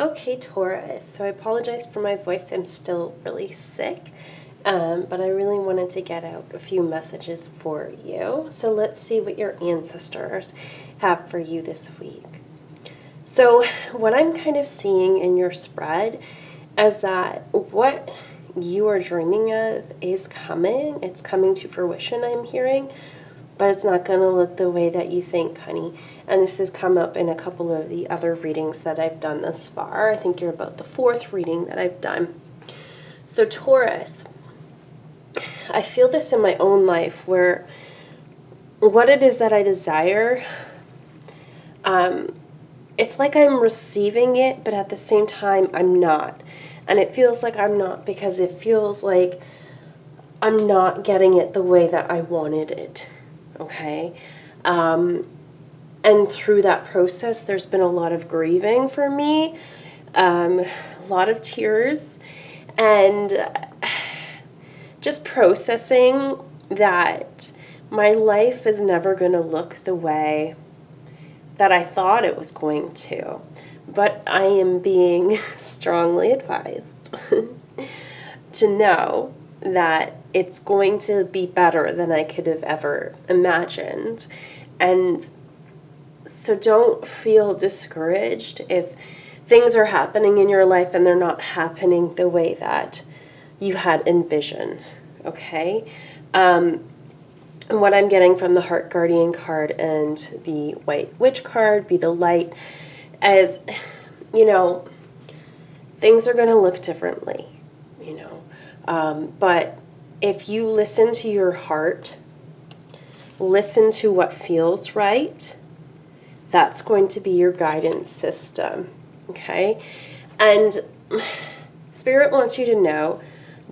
Okay, Taurus. So I apologize for my voice. I'm still really sick, but I really wanted to get out a few messages for you. So let's see what your ancestors have for you this week. So what I'm kind of seeing in your spread is that what you are dreaming of is coming. It's coming to fruition, I'm hearing. But it's not going to look the way that you think, honey. And this has come up in a couple of the other readings that I've done thus far. I think you're about the fourth reading that I've done. So Taurus, I feel this in my own life where what it is that I desire, it's like I'm receiving it, but at the same time, I'm not. And it feels like I'm not because it feels like I'm not getting it the way that I wanted it. Okay. And through that process, there's been a lot of grieving for me, a lot of tears, and just processing that my life is never going to look the way that I thought it was going to. But I am being strongly advised to know that it's going to be better than I could have ever imagined. And so don't feel discouraged if things are happening in your life and they're not happening the way that you had envisioned, okay? And what I'm getting from the Heart Guardian card and the White Witch card, Be the Light, is, things are going to look differently, but if you listen to your heart, listen to what feels right, that's going to be your guidance system, okay? And Spirit wants you to know,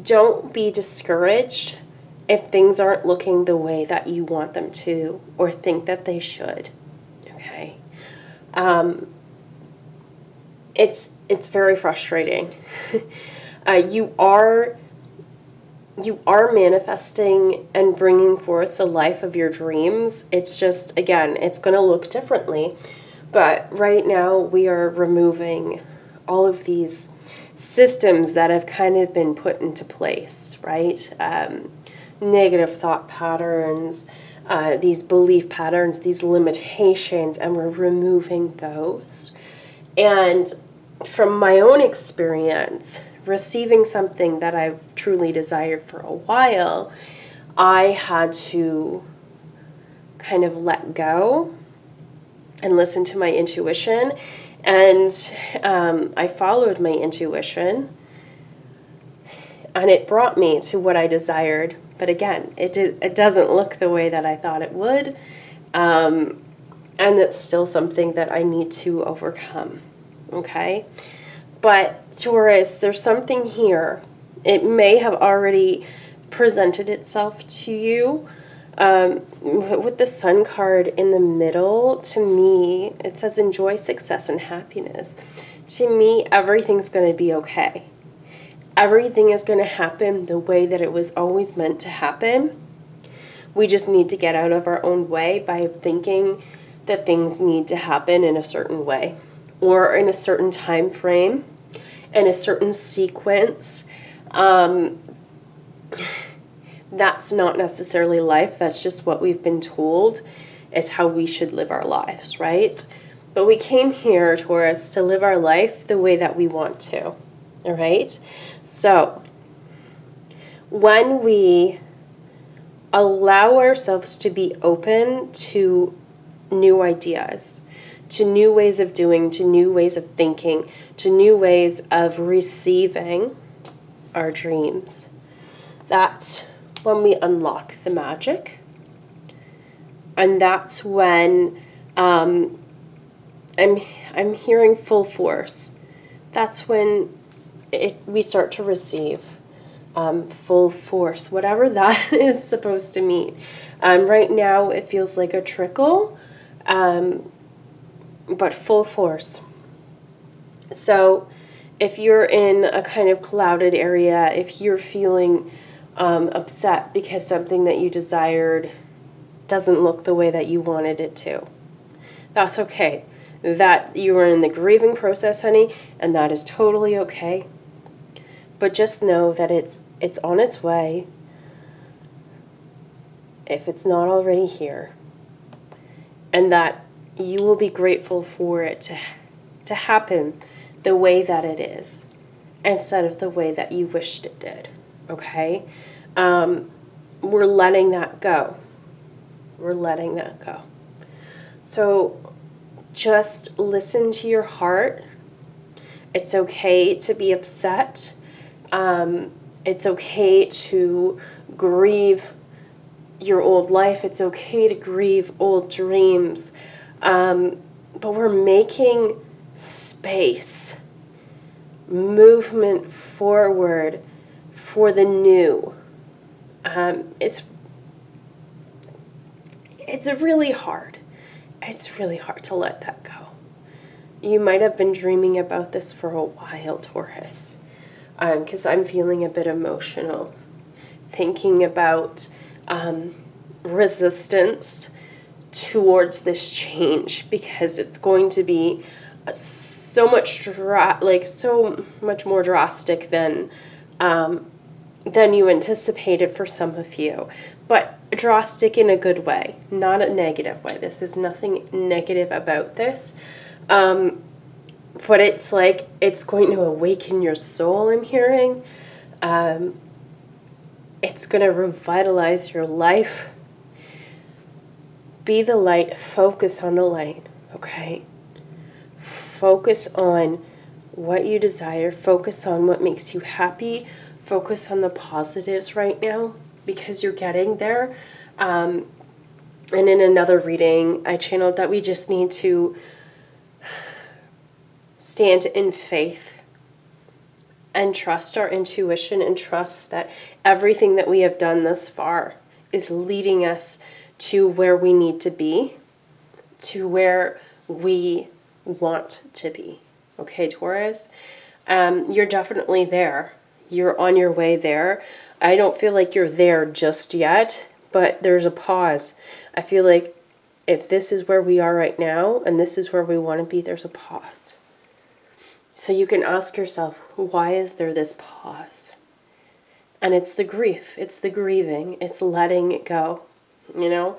don't be discouraged if things aren't looking the way that you want them to or think that they should, okay? It's very frustrating. You are manifesting and bringing forth the life of your dreams. It's just, again, it's going to look differently. But right now we are removing all of these systems that have kind of been put into place, right? Negative thought patterns, these belief patterns, these limitations, and we're removing those. And from my own experience, receiving something that I've truly desired for a while, I had to kind of let go and listen to my intuition. And I followed my intuition, and it brought me to what I desired. But again, it doesn't look the way that I thought it would. And it's still something that I need to overcome. Okay? But Taurus, there's something here. It may have already presented itself to you. With the Sun card in the middle, to me, it says enjoy success and happiness. To me, everything's going to be okay. Everything is going to happen the way that it was always meant to happen. We just need to get out of our own way by thinking that things need to happen in a certain way or in a certain time frame, in a certain sequence. That's not necessarily life. That's just what we've been told. It's how we should live our lives, right? But we came here, Taurus, to live our life the way that we want to, all right? So when we allow ourselves to be open to new ideas, to new ways of doing, to new ways of thinking, to new ways of receiving our dreams, that's when we unlock the magic. And that's when I'm hearing full force. That's when we start to receive full force, whatever that is supposed to mean. Right now it feels like a trickle, but full force. So if you're in a kind of clouded area, if you're feeling upset because something that you desired doesn't look the way that you wanted it to, that's okay. that you are in the grieving process, honey, and that is totally okay. But just know that it's on its way, if it's not already here, and that you will be grateful for it to happen the way that it is, instead of the way that you wished it did, okay? We're letting that go. We're letting that go. So just listen to your heart. It's okay to be upset. It's okay to grieve your old life. It's okay to grieve old dreams. But we're making space, movement forward for the new. It's really hard. It's really hard to let that go. You might have been dreaming about this for a while, Taurus, because I'm feeling a bit emotional, thinking about resistance towards this change, because it's going to be so much more drastic than you anticipated for some of you, but drastic in a good way, not a negative way. This is nothing negative about this, but it's like it's going to awaken your soul, I'm hearing. It's going to revitalize your life. Be the light. Focus on the light, okay? Focus on what you desire. Focus on what makes you happy. Focus on the positives right now, because you're getting there. And in another reading, I channeled that we just need to stand in faith and trust our intuition, and trust that everything that we have done thus far is leading us to where we need to be, to where we want to be. Okay, Taurus? You're definitely there. You're on your way there. I don't feel like you're there just yet, but there's a pause. I feel like if this is where we are right now, and this is where we want to be, there's a pause. So you can ask yourself, why is there this pause? And it's the grief, it's the grieving, it's letting it go, you know?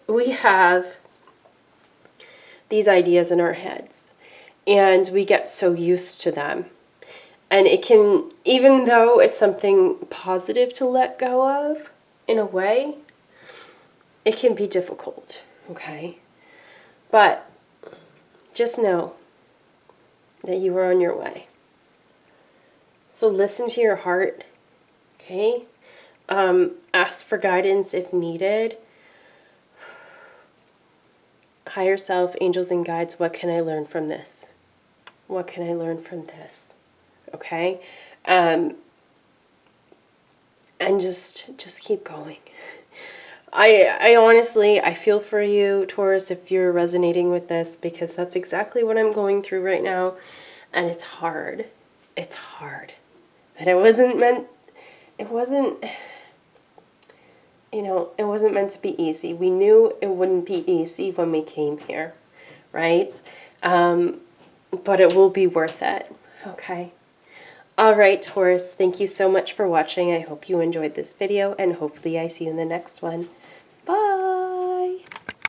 We have these ideas in our heads, and we get so used to them. And it can, even though it's something positive to let go of, in a way, it can be difficult, okay? But just know that you are on your way. So listen to your heart, okay? Ask for guidance if needed. Higher self, angels and guides, what can I learn from this? What can I learn from this? Okay? And just keep going. I honestly, I feel for you, Taurus, if you're resonating with this, because that's exactly what I'm going through right now. And it's hard. It's hard. And it wasn't meant to be easy. We knew it wouldn't be easy when we came here, right? But it will be worth it, okay? All right, Taurus, thank you so much for watching. I hope you enjoyed this video, and hopefully I see you in the next one.